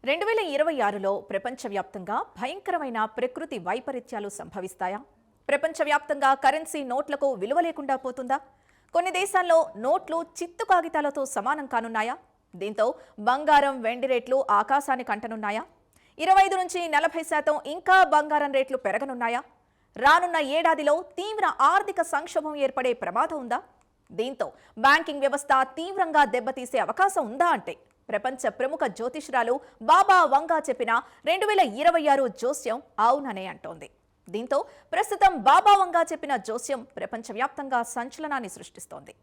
2026లో ప్రపంచవ్యాప్తంగా భయంకరమైన ప్రకృతి వైపరీత్యాలు సంభవిస్తాయా? ప్రపంచవ్యాప్తంగా కరెన్సీ నోట్లకు విలువ లేకుండా పోతుందా? కొన్ని దేశాల్లో నోట్లు చిత్తు కాగితాలతో సమానం కానున్నాయా? దీంతో బంగారం, వెండి రేట్లు ఆకాశానికి అంటనున్నాయా? 25 నుంచి 40% ఇంకా బంగారం రేట్లు పెరగనున్నాయా? రానున్న ఏడాదిలో తీవ్ర ఆర్థిక సంక్షోభం ఏర్పడే ప్రమాదం ఉందా? దీంతో బ్యాంకింగ్ వ్యవస్థ తీవ్రంగా దెబ్బతీసే అవకాశం ఉందా అంటే ప్రపంచ ప్రముఖ జ్యోతిష్యురాలు బాబా వంగా చెప్పిన 2026 జోస్యం అవుననే అంటోంది. దీంతో ప్రస్తుతం బాబా వంగా చెప్పిన జోస్యం ప్రపంచవ్యాప్తంగా సంచలనాన్ని సృష్టిస్తోంది.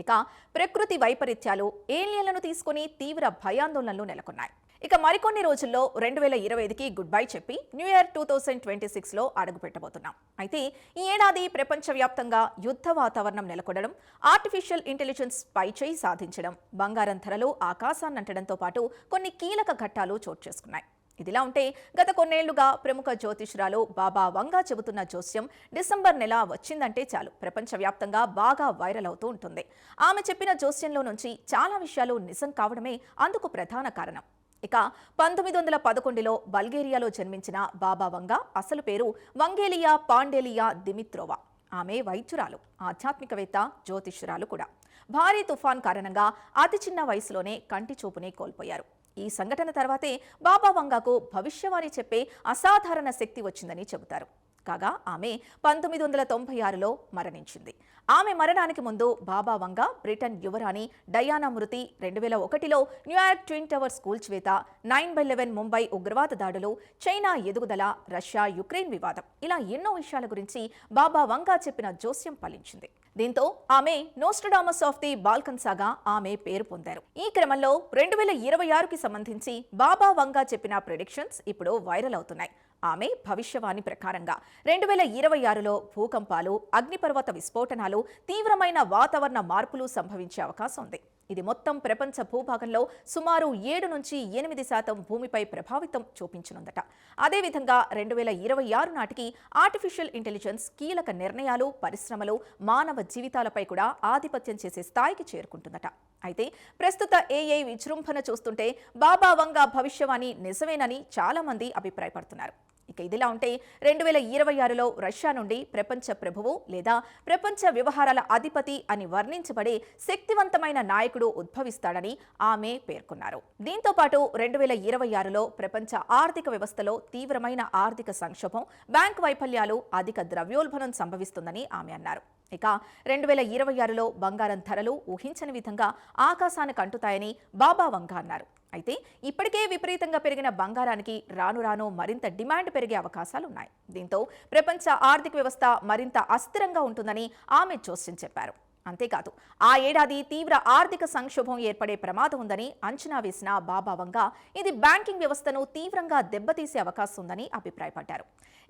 ఇక ప్రకృతి వైపరీత్యాలు, ఏలియన్లను తీసుకుని తీవ్ర భయాందోళనలు నెలకొన్నాయి. ఇక మరికొన్ని రోజుల్లో 2025కి గుడ్ బై చెప్పి న్యూ ఇయర్ 2026లో అడుగు పెట్టబోతున్నాం. అయితే ఈ ఏడాది ప్రపంచవ్యాప్తంగా యుద్ధ వాతావరణం నెలకొనడం, ఆర్టిఫిషియల్ ఇంటెలిజెన్స్ పైచేయి సాధించడం, బంగారం ధరలు ఆకాశాన్నంటడంతో పాటు కొన్ని కీలక ఘట్టాలు చోటు చేసుకున్నాయి. ఇదిలా ఉంటే గత కొన్నేళ్లుగా ప్రముఖ జ్యోతిష్యురాలు బాబా వంగా చెబుతున్న జోస్యం డిసెంబర్ నెల వచ్చిందంటే చాలు ప్రపంచవ్యాప్తంగా బాగా వైరల్ అవుతూ ఉంటుంది. ఆమె చెప్పిన జోస్యంలో నుంచి చాలా విషయాలు నిజం కావడమే అందుకు ప్రధాన కారణం. ఇక 1911లో బల్గేరియాలో జన్మించిన బాబా వంగా అసలు పేరు వంగేలియా పాండేలియా దిమిత్రోవా. ఆమె వైద్యురాలు, ఆధ్యాత్మికవేత్త, జ్యోతిష్యురాలు కూడా. భారీ తుఫాన్ కారణంగా అతి చిన్న వయసులోనే కంటి చూపుని కోల్పోయారు. ఈ సంఘటన తర్వాతే బాబా వంగాకు భవిష్యవాణి చెప్పే అసాధారణ శక్తి వచ్చిందని చెబుతారు. కాగా ఆమె 1996లో మరణించింది. ఆమె మరణానికి ముందు బాబా వంగా బ్రిటన్ యువరాణి డయానా మృతి, 2001లో న్యూయార్క్ ట్విన్ టవర్స్ కూల్చివేత, 9/11 ముంబై ఉగ్రవాద దాడులు, చైనా ఎదుగుదల, రష్యా యుక్రెయిన్ వివాదం, ఇలా ఎన్నో విషయాల గురించి బాబా వంగా చెప్పిన జోస్యం ఫలించింది. దీంతో ఆమె నోస్ట్రడామస్ ఆఫ్ ది బాల్కన్సాగా ఆమె పేరు పొందారు. ఈ క్రమంలో 2026కి సంబంధించి బాబా వంగా చెప్పిన ప్రెడిక్షన్స్ ఇప్పుడు వైరల్ అవుతున్నాయి. ఆమె భవిష్యవాణి ప్రకారంగా 2026లో భూకంపాలు, అగ్నిపర్వత విస్ఫోటనాలు, తీవ్రమైన వాతావరణ మార్పులు సంభవించే అవకాశం ఉంది. ఇది మొత్తం ప్రపంచ భూభాగంలో సుమారు 7 నుంచి 8% భూమిపై ప్రభావితం చూపించనుందట. అదేవిధంగా 2026 నాటికి ఆర్టిఫిషియల్ ఇంటెలిజెన్స్ కీలక నిర్ణయాలు, పరిశ్రమలు, మానవ జీవితాలపై కూడా ఆధిపత్యం చేసే స్థాయికి చేరుకుంటుందట. అయితే ప్రస్తుత ఏఐ విజృంభణ చూస్తుంటే బాబా వంగా భవిష్యవాణి నిజమేనని చాలా మంది అభిప్రాయపడుతున్నారు. ఇక ఇదిలా ఉంటే 2026లో రష్యా నుండి ప్రపంచ ప్రభువు లేదా ప్రపంచ వ్యవహారాల అధిపతి అని వర్ణించబడే శక్తివంతమైన నాయకుడు ఉద్భవిస్తాడని ఆమె పేర్కొన్నారు. దీంతో పాటు 2026లో ప్రపంచ ఆర్థిక వ్యవస్థలో తీవ్రమైన ఆర్థిక సంక్షోభం, బ్యాంక్ వైఫల్యాలు, అధిక ద్రవ్యోల్బణం సంభవిస్తుందని ఆమె అన్నారు. ఇక 2026లో బంగారం ధరలు ఊహించని విధంగా ఆకాశానికి అంటుతాయని బాబా వంగా అన్నారు. అయితే ఇప్పటికే విపరీతంగా పెరిగిన బంగారానికి రాను రాను మరింత డిమాండ్ పెరిగే అవకాశాలున్నాయి. దీంతో ప్రపంచ ఆర్థిక వ్యవస్థ మరింత అస్థిరంగా ఉంటుందని ఆమె జోస్యం చెప్పారు. అంతేకాదు ఆ ఏడాది తీవ్ర ఆర్థిక సంక్షోభం ఏర్పడే ప్రమాదం ఉందని అంచనా వేసిన బాబా వంగా ఇది బ్యాంకింగ్ వ్యవస్థను తీవ్రంగా దెబ్బతీసే అవకాశం ఉందని అభిప్రాయపడ్డారు.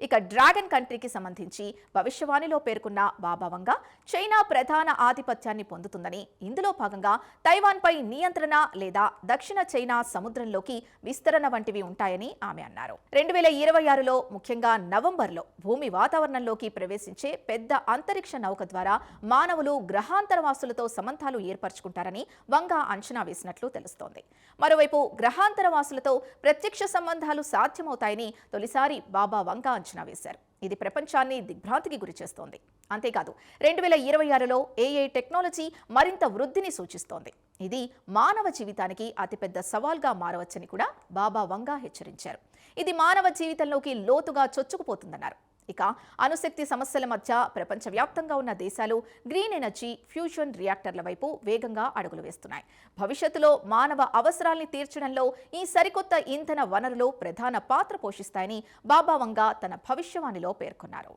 ఇక డ్రాగన్ కంట్రీకి సంబంధించి భవిష్యవాణిలో పేర్కొన్న బాబా వంగా చైనా ప్రధాన ఆధిపత్యాన్ని పొందుతుందని, ఇందులో భాగంగా తైవాన్పై నియంత్రణ లేదా దక్షిణ చైనా సముద్రంలోకి విస్తరణ వంటివి ఉంటాయని ఆమె అన్నారు. 2026లో ముఖ్యంగా నవంబర్లో భూమి వాతావరణంలోకి ప్రవేశించే పెద్ద అంతరిక్ష నౌక ద్వారా మానవులు గ్రహాంతరవాసులతో సంబంధాలు ఏర్పరచుకుంటారని వంగా అంచనా వేసినట్లు తెలుస్తోంది. మరోవైపు గ్రహాంతరవాసులతో ప్రత్యక్ష సంబంధాలు సాధ్యమవుతాయని తొలిసారి బాబా వంగా అంచనా వేశారు. ఇది ప్రపంచాన్ని దిగ్భ్రాంతికి గురిచేస్తోంది. అంతేకాదు 2026లో ఏఐ టెక్నాలజీ మరింత వృద్ధిని సూచిస్తోంది. ఇది మానవ జీవితానికి అతిపెద్ద సవాల్గా మారవచ్చని కూడా బాబా వంగా హెచ్చరించారు. ఇది మానవ జీవితంలోకి లోతుగా చొచ్చుకుపోతుందన్నారు. ఇక అణుశక్తి సమస్యల మధ్య ప్రపంచవ్యాప్తంగా ఉన్న దేశాలు గ్రీన్ ఎనర్జీ, ఫ్యూజన్ రియాక్టర్ల వైపు వేగంగా అడుగులు వేస్తున్నాయి. భవిష్యత్తులో మానవ అవసరాల్ని తీర్చడంలో ఈ సరికొత్త ఇంధన వనరులు ప్రధాన పాత్ర పోషిస్తాయని బాబా వంగా తన భవిష్యవాణిలో పేర్కొన్నారు.